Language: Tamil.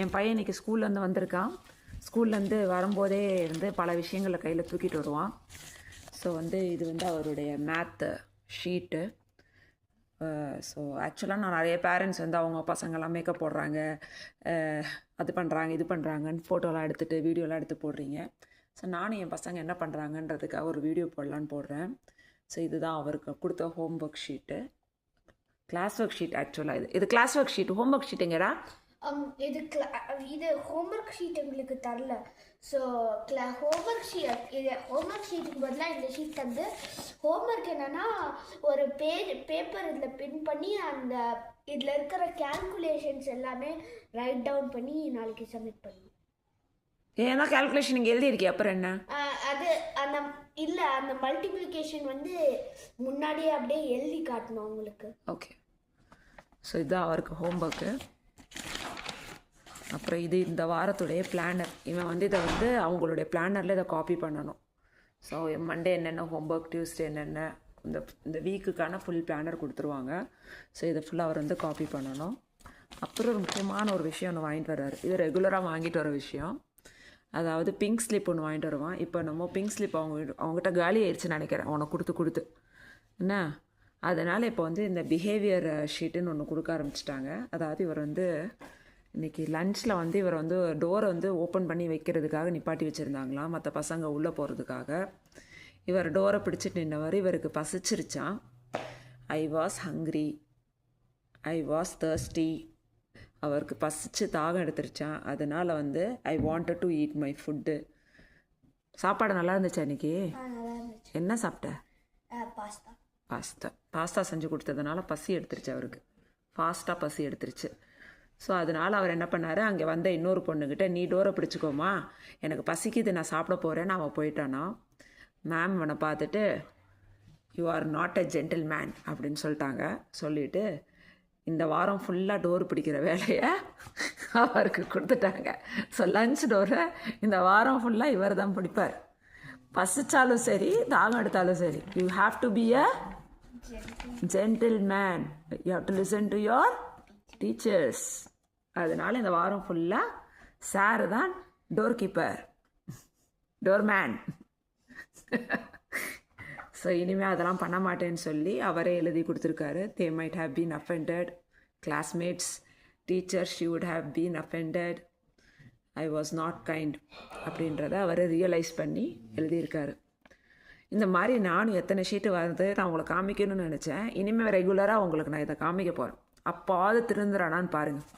என் பையன் இன்றைக்கி ஸ்கூல்லேருந்து வந்திருக்கான். ஸ்கூல்லேருந்து வரும்போதே பல விஷயங்களை கையில் தூக்கிட்டு வருவான். ஸோ இது அவருடைய மேத்து ஷீட்டு. ஸோ ஆக்சுவலாக நான் நிறைய பேரண்ட்ஸ் அவங்க பசங்கள்லாம் மேக்கப் போடுறாங்க, அது பண்ணுறாங்க இது பண்ணுறாங்கன்னு ஃபோட்டோலாம் எடுத்துகிட்டு வீடியோலாம் எடுத்து போடுறீங்க. ஸோ நானும் என் பசங்க என்ன பண்ணுறாங்கன்றதுக்காக ஒரு வீடியோ போடலான்னு போடுறேன். ஸோ இதுதான் அவருக்கு கொடுத்த home work sheet, class work sheet. ஆக்சுவலாக இது class work sheet. Home work ஷீட்டுங்கடா. இது ஹோம்ஒர்க் ஷீட் எங்களுக்கு தரல. ஸோ ஹோம்ஒர்க் ஷீட் ஹோம்ஒர்க் ஷீட்டுக்கு பதிலாக இந்த ஷீட் ஹோம்ஒர்க் என்னன்னா ஒரு பேப்பர் இதில் பின் பண்ணி அந்த இதில் இருக்கிற கேல்குலேஷன்ஸ் எல்லாமே ரைட் டவுன் பண்ணி நாளைக்கு சப்மிட் பண்ணணும். ஏன்னா கேல்குலேஷன் இங்கே எழுதியிருக்கே, அப்புறம் என்ன அது அந்த இல்லை அந்த மல்டிப்ளிகேஷன் முன்னாடியே அப்படியே எழுதி காட்டணும் அவங்களுக்கு. ஓகே. ஸோ இதுதான் அவருக்கு ஹோம் ஒர்க்கு. அப்புறம் இது இந்த வாரத்துடைய பிளானர். இவன் இதை அவங்களுடைய பிளானரில் இதை காப்பி பண்ணணும். ஸோ மண்டே என்னென்ன ஹோம் ஒர்க், டியூஸ்டே என்னென்ன, இந்த வீக்குக்கான ஃபுல் பிளானர் கொடுத்துருவாங்க. ஸோ இதை ஃபுல்லாக அவர் காப்பி பண்ணணும். அப்புறம் ஒரு முக்கியமான ஒரு விஷயம் ஒன்று வாங்கிட்டு வர்றாரு. இது ரெகுலராக வாங்கிட்டு வர விஷயம். அதாவது பிங்க் ஸ்லிப் ஒன்று வாங்கிட்டு வருவான். இப்போ நம்ம பிங்க் ஸ்லிப் அவங்ககிட்ட காலி ஆயிடுச்சுன்னு நினைக்கிறேன், அவனை கொடுத்து என்ன. அதனால் இப்போ இந்த பிஹேவியர் ஷீட்டுன்னு ஒன்று கொடுக்க ஆரம்பிச்சிட்டாங்க. அதாவது இவர் இன்றைக்கி லன்ச்சில் இவர் டோரை ஓப்பன் பண்ணி வைக்கிறதுக்காக நிப்பாட்டி வச்சுருந்தாங்களாம், மற்ற பசங்க உள்ளே போகிறதுக்காக. இவர் டோரை பிடிச்சிட்டு நின்றவர். இவருக்கு பசிச்சிருச்சான். I was hungry, I was thirsty. அவருக்கு பசிச்சு தாகம் எடுத்துருச்சான். அதனால் I wanted to eat my food. சாப்பாடு நல்லா இருந்துச்சா இன்றைக்கி? என்ன சாப்பிட்ட? பாஸ்தா செஞ்சு கொடுத்ததுனால பசி எடுத்துருச்சு அவருக்கு. ஃபாஸ்ட்டாக பசி எடுத்துருச்சு. ஸோ அதனால் அவர் என்ன பண்ணார், அங்கே இன்னொரு பொண்ணுக்கிட்ட நீ டோரை பிடிச்சிக்கோமா, எனக்கு பசிக்குது, நான் சாப்பிட போகிறேன்னு அவன் போயிட்டானா. மேம் அவனை பார்த்துட்டு you are not a gentle man அப்படின்னு சொல்லிட்டாங்க. சொல்லிவிட்டு இந்த வாரம் ஃபுல்லாக டோர் பிடிக்கிற வேலையை அவருக்கு கொடுத்துட்டாங்க. ஸோ லன்ச் டோரை இந்த வாரம் ஃபுல்லாக இவர் தான் பிடிப்பார். பசிச்சாலும் சரி, தாகம் எடுத்தாலும் சரி, you have to be a gentle man. You have to listen to your teachers. அதனால் இந்த வாரம் ஃபுல்லாக சார் தான் டோர் கீப்பர், டோர்மேன். ஸோ இனிமேல் அதெல்லாம் பண்ண மாட்டேன்னு சொல்லி அவரே எழுதி கொடுத்துருக்காரு. They might have been offended, classmates, teachers she would have been offended, I was not kind அப்படின்றத அவர் ரியலைஸ் பண்ணி எழுதியிருக்காரு. இந்த மாதிரி நானும் எத்தனை ஷீட்டு நான் உங்களை காமிக்கணும்னு நினச்சேன். இனிமேல் ரெகுலராக உங்களுக்கு நான் இதை காமிக்க போகிறேன். அப்பாவது திருந்துறானான்னு பாருங்கள்.